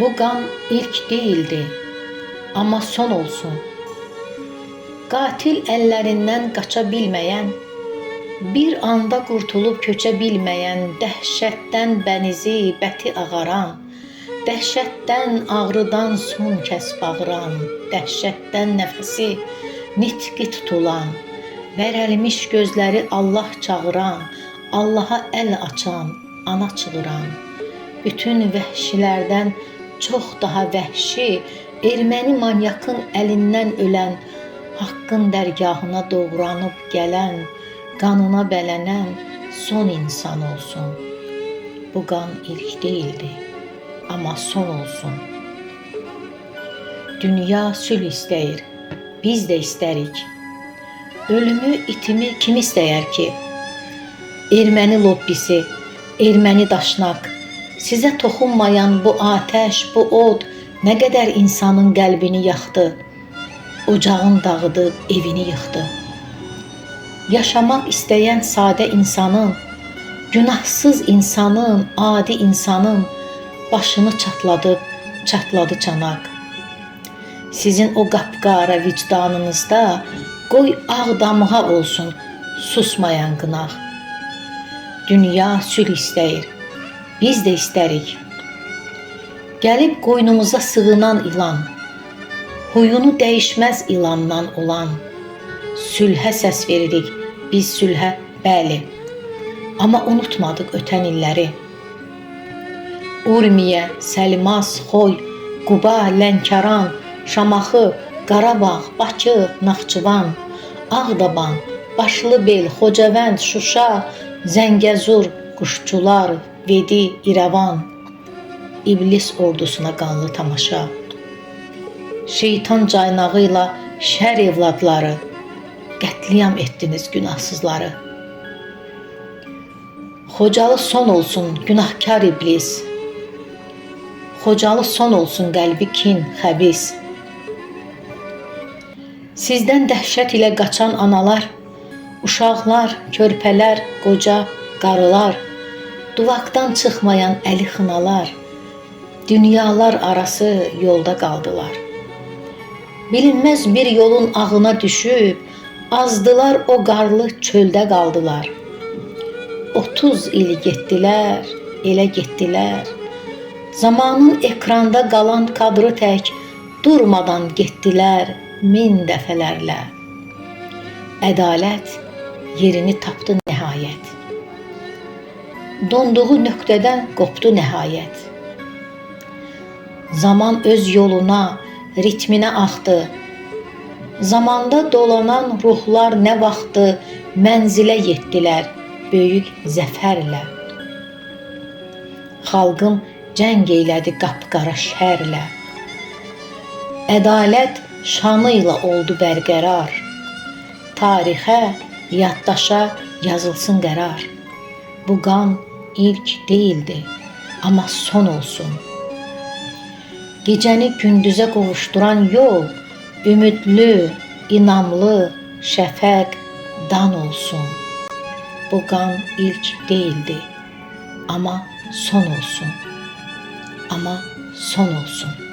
Bu qan ilk değildi, amma son olsun. Qatil əllərindən qaça bilməyən, bir anda qurtulub köçə bilməyən, dəhşətdən bənizi bəti ağaran, dəhşətdən ağrıdan son kəs bağıran, dəhşətdən nəfəsi nitqi tutulan, vərəlmiş gözləri Allah çağıran, Allaha əl açan, ana çığıran, bütün vəhşilərdən çox daha vəhşi, erməni manyakın əlindən ölən, haqqın dərgahına doğranıb gələn, qanına bələnən son insan olsun. Bu qan ilk değildi, amma son olsun. Dünya sülh istəyir, biz də istərik. Ölümü, itimi kim istəyər ki? Erməni lobbisi, erməni daşnaq, sizə toxunmayan bu atəş, bu od nə qədər insanın qəlbini yaxdı, ocağın dağıdıb evini yıxdı. Yaşamaq istəyən sadə insanın, günahsız insanın, adi insanın başını çatladı çanaq. Sizin o qapqara vicdanınızda qoy ağ damğa olsun susmayan qınaq. Dünya sülh istəyir, biz də istərik. Gəlib qoynumuza sığınan ilan, huyunu dəyişməz ilandan olan, sülhə səs veririk, biz sülhə, bəli, amma unutmadıq ötən illəri. Urmiyə, Səlmas, Xoy, Quba, Lənkəran, Şamaxı, Qarabağ, Bakı, Naxçıvan, Ağdaban, Başlıbel, Xocavənd, Şuşa, Zəngəzur, Quşçular, Vedi, İrəvan, İblis ordusuna qanlı tamaşa. Şeytan caynağı ilə şər evladları, qətliyam etdiniz günahsızları. Xocalı son olsun günahkar iblis, Xocalı son olsun qəlbi kin, xəbis. Sizdən dəhşət ilə qaçan analar, uşaqlar, körpələr, qoca, qarılar, duvaqdan çıxmayan əli xınalar, dünyalar arası yolda qaldılar. Bilinməz bir yolun ağına düşüb, azdılar o qarlı çöldə qaldılar. 30 il getdilər, elə getdilər. Zamanın ekranda qalan kadrı tək durmadan getdilər 1000 dəfələrlə. Ədalət yerini tapdı nəhayət. Donduğu nöqtədən qopdu nəhayət. Zaman öz yoluna, ritminə axdı. Zamanda dolanan ruhlar nə vaxtı mənzilə yetdilər böyük zəfərlə. Xalqım cəng eylədi qapqara şərlə. Ədalət şanı ilə oldu bərqərar. Tarixə, yaddaşa yazılsın qərar. Bu qan ilk değildi, amma son olsun. Gecəni gündüzə qovuşduran yol, ümidli, inamlı, şəfəq, dan olsun. Bu qan ilk değildi, amma son olsun. Amma son olsun.